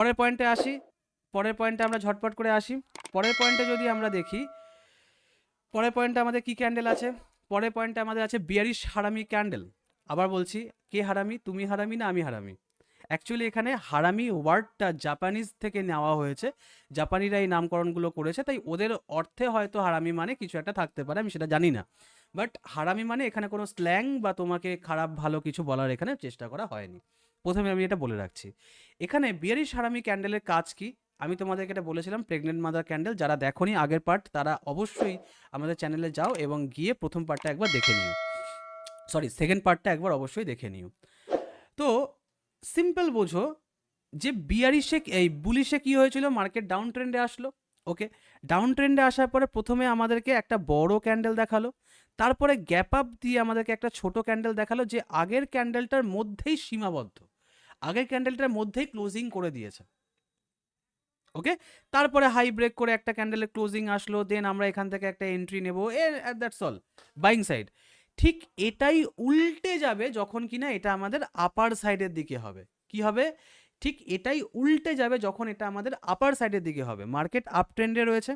পরের পয়েন্টে আসি, পরের পয়েন্টে আমরা ঝটপট করে আসি। পরের পয়েন্টে যদি আমরা দেখি, পরের পয়েন্টে আমাদের কি ক্যান্ডেল আছে? পরের পয়েন্টে আমাদের আছে বিয়ারিশ হারামি ক্যান্ডেল। আবার বলছি, কে হারামি? তুমি হারামি না আমি হারামি? অ্যাকচুয়ালি এখানে হারামি ওয়ার্ডটা জাপানিজ থেকে নেওয়া হয়েছে, জাপানিরা এই নামকরণগুলো করেছে, তাই ওদের অর্থে হয়তো হারামি মানে কিছু একটা থাকতে পারে, আমি সেটা জানি না। বাট হারামি মানে এখানে কোনো স্ল্যাং বা তোমাকে খারাপ ভালো কিছু বলার এখানে চেষ্টা করা হয়নি। প্রথমে আমি এটা বলে রাখছি। এখানে বিয়ারিশ হারামি ক্যান্ডেলের কাজ কি? আমি তোমাদেরকে এটা বলেছিলাম, প্রেগনেন্ট মাদার ক্যান্ডেল। যারা দেখোনি আগের পার্ট তারা অবশ্যই আমাদের চ্যানেলে যাও এবং গিয়ে প্রথম পার্টটা একবার দেখে নিও, সরি সেকেন্ড পার্টটা একবার অবশ্যই দেখে নিও। তো সিম্পল বোঝো যে বিয়ারিশে এই বুলিশে কি হয়েছিল, মার্কেট ডাউন ট্রেন্ডে আসলো। ওকে, ডাউন ট্রেন্ডে আসার পরে প্রথমে আমাদেরকে একটা বড় ক্যান্ডেল দেখালো, তারপরে গ্যাপ আপ দিয়ে আমাদেরকে একটা ছোট ক্যান্ডেল দেখালো, যে আগের ক্যান্ডেলটার মধ্যেই সীমাবদ্ধ, আগের ক্যান্ডেলটার মধ্যেই ক্লোজিং করে দিয়েছে। ওকে, তারপরে হাই ব্রেক করে একটা ক্যান্ডেলের ক্লোজিং আসলো, দেন আমরা এখান থেকে একটা এন্ট্রি নেবো, দ্যাটস অল, বাইং সাইড। ঠিক এটাই উল্টে যাবে যখন কিনা এটা আমাদের আপার সাইডের দিকে হবে। কি হবে? ঠিক এটাই উল্টে যাবে যখন এটা আমাদের আপার সাইডের দিকে হবে। মার্কেট আপ ট্রেন্ডে রয়েছে।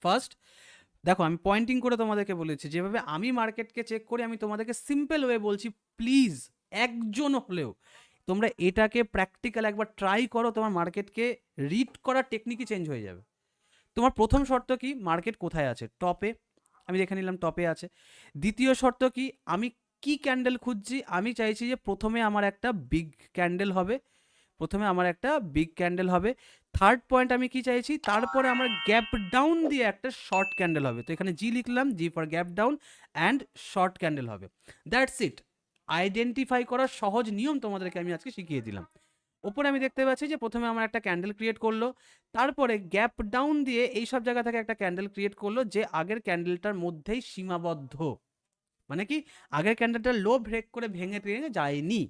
ফার্স্ট দেখো, আমি পয়েন্টিং করে তোমাদেরকে বলেছি, যেভাবে আমি মার্কেটকে চেক করি আমি তোমাদেরকে সিম্পল ওয়ে বলছি, প্লিজ একজন হলেও তোমরা এটাকে প্র্যাকটিক্যাল একবার ট্রাই করো, তোমার মার্কেটকে রিড করার টেকনিকই চেঞ্জ হয়ে যাবে। তোমার প্রথম শর্ত কি? মার্কেট কোথায় আছে? টপে। আমি দেখে নিলাম টপে আছে। দ্বিতীয় শর্ত কি? আমি কি ক্যান্ডেল খুঁজছি? আমি চাইছি যে প্রথমে আমার একটা বিগ ক্যান্ডেল হবে, প্রথমে আমার একটা বিগ ক্যান্ডেল হবে। থার্ড পয়েন্ট আমি কি চাইছি? তারপরে আমার গ্যাপ ডাউন দিয়ে একটা শর্ট ক্যান্ডেল হবে। তো এখানে জি লিখলাম, G for gap down and short candle হবে। That's it. আইডেন্টিফাই করার সহজ নিয়ম তোমাদেরকে আমি আজকে শিখিয়ে দিলাম। ওপরে আমি দেখতে পাচ্ছি যে প্রথমে আমার একটা ক্যান্ডেল ক্রিয়েট করলো, তারপরে গ্যাপ ডাউন দিয়ে এই সব জায়গা থেকে একটা ক্যান্ডেল ক্রিয়েট করলো, যে আগের ক্যান্ডেলটার মধ্যেই সীমাবদ্ধ। মানে কি? আগের ক্যান্ডেলটা লো ব্রেক করে ভেঙে ভেঙে যায়নি।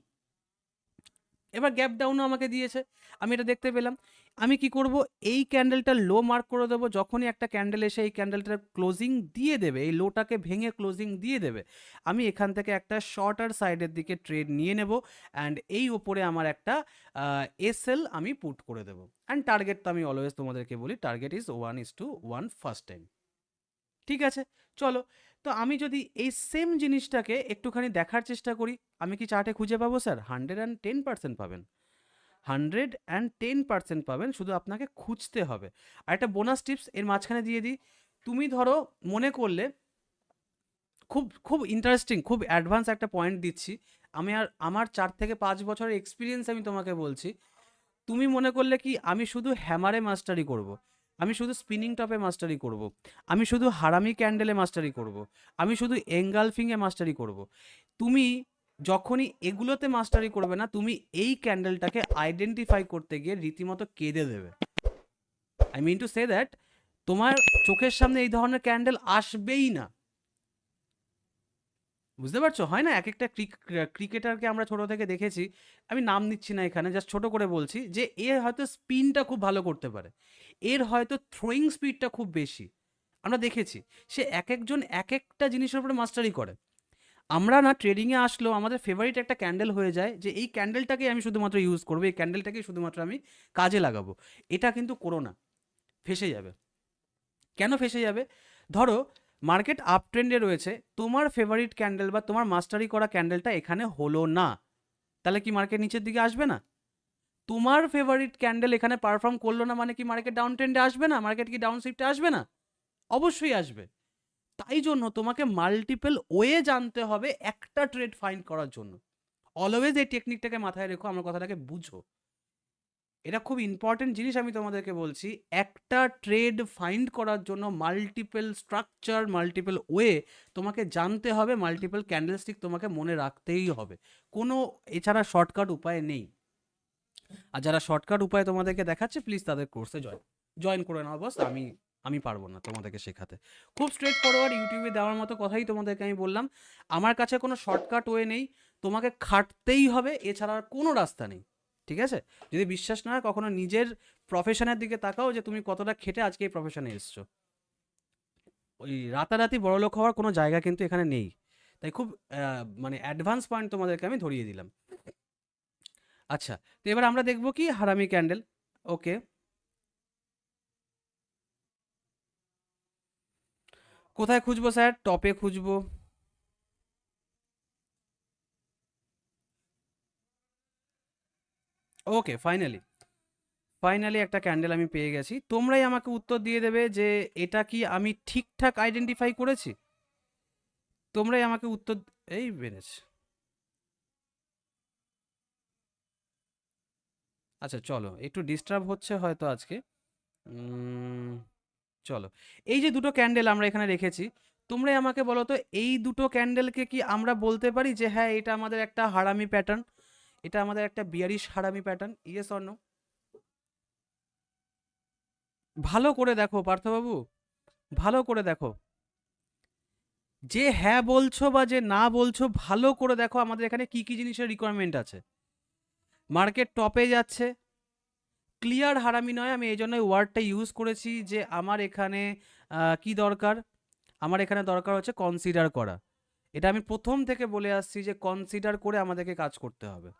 এবার গ্যাপ ডাউনও আমাকে দিয়েছে, আমি এটা দেখতে পেলাম। আমি কি করব? এই ক্যান্ডেলটা লো মার্ক করে দেবো। যখনই একটা ক্যান্ডেল এসে এই ক্যান্ডেলটার ক্লোজিং দিয়ে দেবে, এই লোটাকে ভেঙে ক্লোজিং দিয়ে দেবে, আমি এখান থেকে একটা শর্টার সাইডের দিকে ট্রেড নিয়ে নেব, অ্যান্ড এই ওপরে আমার একটা এসএল আমি পুট করে দেবো। অ্যান্ড টার্গেট তো আমি অলওয়েজ তোমাদেরকে বলি, টার্গেট ইজ 1:1 ফার্স্ট টাইম। ঠিক আছে, চলো। তো আমি যদি এই সেম জিনিসটাকে একটুখানি দেখার চেষ্টা করি, আমি কি চার্টে খুঁজে পাবো? স্যার 110% পাবেন, 110% পাবেন, শুধু আপনাকে খুঁজতে হবে। আর একটা বোনাস টিপস এর মাঝখানে দিয়ে দিই। তুমি ধরো মনে করলে, খুব খুব ইন্টারেস্টিং, খুব অ্যাডভান্স একটা পয়েন্ট দিচ্ছি, আমি আর আমার 4 থেকে 5 বছরের এক্সপিরিয়েন্স আমি তোমাকে বলছি। তুমি মনে করলে কি আমি শুধু হ্যামারে মাস্টারি করব, আমি শুধু স্পিনিং টপে মাস্টারি করব, আমি শুধু হারামি ক্যান্ডেলে মাস্টারি করব, আমি শুধু এঙ্গালফিংয়ে মাস্টারি করব। তুমি যখনই এগুলোতে মাস্টারি করবে না, তুমি এই ক্যান্ডেলটাকে আইডেন্টিফাই করতে গিয়ে রীতিমতো কেঁদে দেবে। I mean to say that তোমার চোখের সামনে এই ধরনের ক্যান্ডেল আসবেই না। বুঝতে পারছো? হয় না, এক একটা ক্রিকেটারকে আমরা ছোট থেকে দেখেছি, আমি নাম নিচ্ছি না এখানে, জাস্ট ছোট করে বলছি যে এর হয়তো স্পিনটা খুব ভালো করতে পারে, এর হয়তো থ্রোয়িং স্পিডটা খুব বেশি, আমরা দেখেছি। সে এক একজন এক একটা জিনিসের উপরে মাস্টারি করে। আমরা না ট্রেডিংয়ে আসলেও আমাদের ফেভারিট একটা ক্যান্ডেল হয়ে যায়, যে এই ক্যান্ডেলটাকেই আমি শুধুমাত্র ইউজ করবো, এই ক্যান্ডেলটাকেই শুধুমাত্র আমি কাজে লাগাবো। এটা কিন্তু করো না, ফেসে যাবে। কেন ফেসে যাবে? ধরো মার্কেট আপ ট্রেন্ডে রয়েছে, তোমার ফেভারিট ক্যান্ডেল বা তোমার মাস্টারি করা ক্যান্ডেলটা এখানে হলো না, তাহলে কি মার্কেট নিচের দিকে আসবে না? তোমার ফেভারিট ক্যান্ডেল এখানে পারফর্ম করলো না মানে কি মার্কেট ডাউন ট্রেন্ডে আসবে না? মার্কেট কি ডাউন শিফটে আসবে না? অবশ্যই আসবে। তাই জন্য তোমাকে মাল্টিপল ওয়ে জানতে হবে একটা ট্রেড ফাইন্ড করার জন্য। অলওয়েজ এই টেকনিকটাকে মাথায় রেখো, আমার কথাটাকে বুঝো, এটা খুব ইম্পর্টেন্ট জিনিস আমি তোমাদেরকে বলছি। একটা ট্রেড ফাইন্ড করার জন্য মাল্টিপল স্ট্রাকচার, মাল্টিপল ওয়ে তোমাকে জানতে হবে, মাল্টিপল ক্যান্ডেলস্টিক তোমাকে মনে রাখতেই হবে। কোনো এছাড়া শর্টকাট উপায় নেই। আর যারা শর্টকাট উপায় তোমাদেরকে দেখাচ্ছে, প্লিজ তাদের কোর্সে জয়েন করে নাও বস। আমি পারবো না তোমাদেরকে শেখাতে। খুব স্ট্রেট ফরওয়ার্ড ইউটিউবে দেওয়ার মতো কথাই তোমাদেরকে আমি বললাম। আমার কাছে কোনো শর্টকাট ওয়ে নেই, তোমাকে খাটতেই হবে, এছাড়া আর কোনো রাস্তা নেই। ঠিক আছে? যদি বিশ্বাস না হয় কখনো নিজের প্রফেশনের দিকে তাকাও, যে তুমি কতটা খেটে আজকে এই প্রফেশনে এসছো। ওই রাতারাতি বড়লোক হওয়ার কোনো জায়গা কিন্তু এখানে নেই। তাই খুব মানে অ্যাডভান্স পয়েন্ট তোমাদেরকে আমি ধরিয়ে দিলাম। আচ্ছা, তো এবার আমরা দেখব কি হারামি ক্যান্ডেল। ওকে, কোথায় খুঁজবো স্যার? টপে খুঁজবো। ওকে, ফাইনালি ফাইনালি একটা ক্যান্ডেল আমি পেয়ে গেছি। তোমরাই আমাকে উত্তর দিয়ে দেবে যে এটা কি আমি ঠিকঠাক আইডেন্টিফাই করেছি। তোমরাই আমাকে উত্তর। এই বেড়েছে। আচ্ছা চলো, একটু ডিস্টার্ব হচ্ছে হয়তো আজকে। উম, চলো, এই যে দুটো ক্যান্ডেল আমরা এখানে রেখেছি, তোমরাই আমাকে বলো তো এই দুটো ক্যান্ডেলকে কি আমরা বলতে পারি যে হ্যাঁ এটা আমাদের একটা হারামি প্যাটার্ন, এটা আমাদের একটা বিয়ারিশ হারামি প্যাটার্ন? Yes or no? ভালো করে দেখো পার্থবাবু, ভালো করে দেখো। যে হ্যাঁ বলছো বা যে না বলছো, ভালো করে দেখো আমাদের এখানে কি কি জিনিসের রিকোয়ারমেন্ট আছে। মার্কেট টপে যাচ্ছে, ক্লিয়ার হারামি নয়, আমি এই জন্য ওয়ার্ডটা ইউজ করেছি যে আমার এখানে কি দরকার, আমার এখানে দরকার হচ্ছে কনসিডার করা। এটা আমি প্রথম থেকে বলে আসছি যে কনসিডার করে আমাদেরকে কাজ করতে হবে।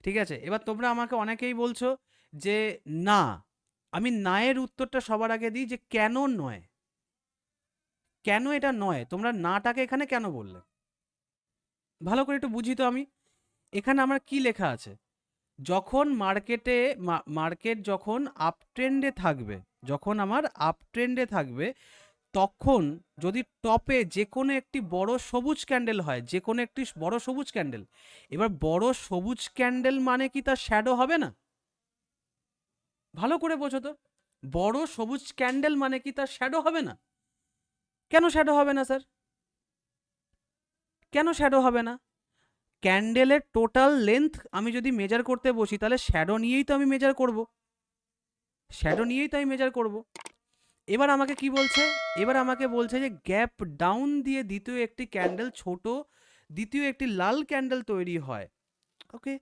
ঠিক আছে, এবার তোমরা আমাকে অনেকেই বলছো যে না, আমি না এর উত্তরটা সবার আগে দিই যে কেন নয়, কেন এটা নয়, তোমরা নাটাকে এখানে কেন বললে? ভালো করে একটু বুঝি তো আমি। এখানে আমার কি লেখা আছে? যখন মার্কেটে, মার্কেট যখন আপ ট্রেন্ডে থাকবে, যখন আমার আপ ট্রেন্ডে থাকবে, তখন যদি টপে যে কোনো একটি বড় সবুজ ক্যান্ডেল হয়, যে কোনো একটি বড় সবুজ ক্যান্ডেল, এবার বড় সবুজ ক্যান্ডেল মানে কি তার শ্যাডো হবে না? ভালো করে বোঝো তো, বড় সবুজ ক্যান্ডেল মানে কি তার শ্যাডো হবে না? কেন শ্যাডো হবে না স্যার? কেন শ্যাডো হবে না? ক্যান্ডেলের টোটাল লেন্থ আমি যদি মেজার করতে বসি, তাহলে শ্যাডো নিয়েই তো আমি মেজার করব, শ্যাডো নিয়েই তো আমি মেজার করব। এবার আমাকে কি বলছে? এবার আমাকে বলছে যে গ্যাপ ডাউন দিয়ে দ্বিতীয় একটি ক্যান্ডেল, ছোট দ্বিতীয় একটি লাল ক্যান্ডেল তৈরি হয়। ওকে,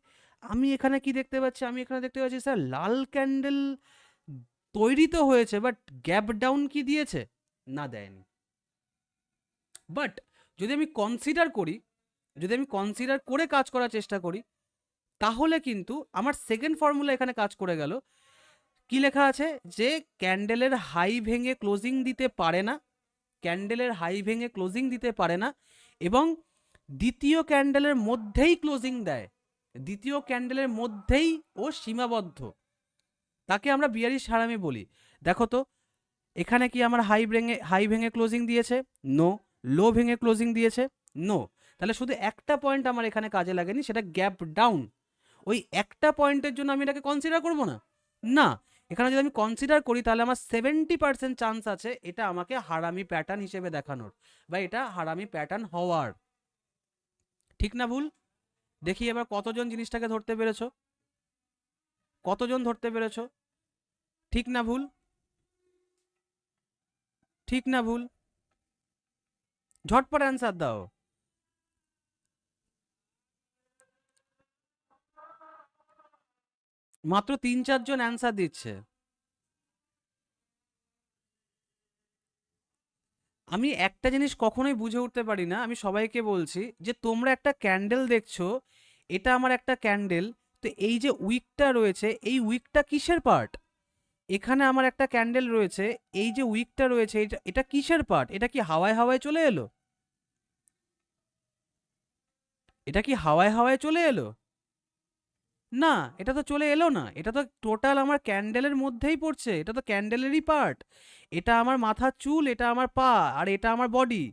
আমি এখানে কি দেখতে পাচ্ছি? আমি এখানে দেখতে পাচ্ছি স্যার লাল ক্যান্ডেল তৈরি তো হয়েছে, বাট গ্যাপ ডাউন কি দিয়েছে? না, দেয়নি। বাট যদি আমি কনসিডার করি, যদি আমি কনসিডার করে কাজ করার চেষ্টা করি, তাহলে কিন্তু আমার সেকেন্ড ফর্মুলা এখানে কাজ করে গেল। কি লেখা আছে? যে ক্যান্ডেলের হাই ভেঙে ক্লোজিং দিতে পারে না, ক্যান্ডেলের হাই ভেঙে ক্লোজিং দিতে পারে না, এবং দ্বিতীয় ক্যান্ডেলের মধ্যেই ক্লোজিং দেয়, দ্বিতীয় ক্যান্ডেলের মধ্যেই ও সীমাবদ্ধ, তাকে আমরা বিয়ারিশ হারামি বলি। দেখো তো, এখানে কি আমার হাই ভেঙে ক্লোজিং দিয়েছে? নো। লো ভেঙে ক্লোজিং দিয়েছে? নো। তাহলে শুধু একটা পয়েন্ট আমার এখানে কাজে লাগেনি, সেটা গ্যাপ ডাউন। ওই একটা পয়েন্টের জন্য আমি এটাকে কনসিডার করব না? না। এখানে যদি আমি কনসিডার করি, তাহলে আমার 70% চান্স আছে এটা আমাকে হারামি প্যাটার্ন হিসেবে দেখানোর, বা এটা হারামি প্যাটার্ন হওয়ার। ঠিক না ভুল? দেখি এবার কতজন জিনিসটাকে ধরতে পেরেছো, কতজন ধরতে পেরেছো? ঠিক না ভুল? ঠিক না ভুল? ঝটপট অ্যান্সার দাও। মাত্র 3-4 জন অ্যান্সার দিচ্ছে। আমি একটা জিনিস কখনোই বুঝে উঠতে পারি না, আমি সবাইকে বলছি যে তোমরা একটা ক্যান্ডেল দেখছো, এটা আমার একটা ক্যান্ডেল, তো এই যে উইকটা রয়েছে, এই উইকটা কিসের পার্ট? এখানে আমার একটা ক্যান্ডেল রয়েছে, এই যে উইকটা রয়েছে, এটা এটা কিসের পার্ট? এটা কি হাওয়ায় হাওয়ায় চলে এলো? এটা কি হাওয়ায় হাওয়ায় চলে এলো? না, এটা তো চলে এলো না, এটা তো টোটাল আমার ক্যান্ডেলের মধ্যেই পড়ছে, এটা তো ক্যান্ডেলেরই পার্ট। এটা আমার মাথার চুল, এটা আমার পা, আর এটা আমার বডি।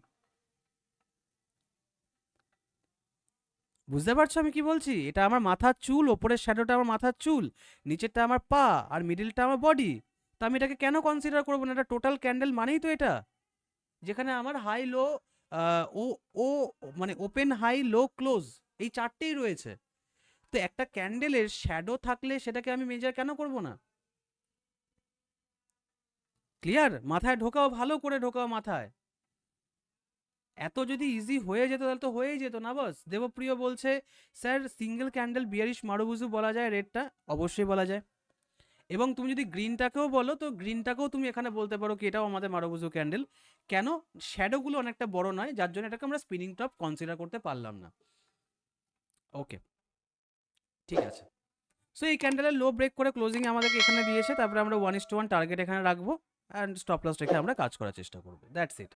বুঝতে পারছো আমি কি বলছি? এটা আমার মাথার চুল, ওপরের শ্যাডোটা আমার মাথার চুল, নিচেরটা আমার পা, আর মিডিলটা আমার বডি। তো আমি এটাকে কেন কনসিডার করবো না? এটা টোটাল ক্যান্ডেল মানেই তো এটা, যেখানে আমার হাই লো, ও ও মানে ওপেন হাই লো ক্লোজ, এই চারটেই রয়েছে। তো একটা ক্যান্ডেলের শ্যাডো থাকলে সেটাকে আমি মেজার কেন করব না? ক্লিয়ার? মাথায় ঢোকাও, ভালো করে ঢোকাও মাথায়। এত যদি ইজি হয়ে যেত তাহলে তো হয়েই যেত না বস। দেবপ্রিয় বলছে স্যার সিঙ্গেল ক্যান্ডেল বিয়ারিশ মারুবুজু বলা যায় রেডটা? অবশ্যই বলা যায়। এবং তুমি যদি গ্রিনটাকেও বলো, তো গ্রিনটাকেও তুমি এখানে বলতে পারো কি এটাও আমাদের মারুবুজু ক্যান্ডেল। কেন? শ্যাডোগুলো অনেকটা বড় নয়, যার জন্য এটাকে আমরা স্পিনিং টপ কনসিডার করতে পারলাম না। ওকে, ঠিক আছে। সো এই ক্যান্ডেলের লো ব্রেক করে ক্লোজিং আমাদেরকে এখানে দিয়েছে, তারপরে আমরা 1:1 টার্গেট এখানে রাখবো অ্যান্ড স্টপ লস রেখে আমরা কাজ করার চেষ্টা করবো। That's it.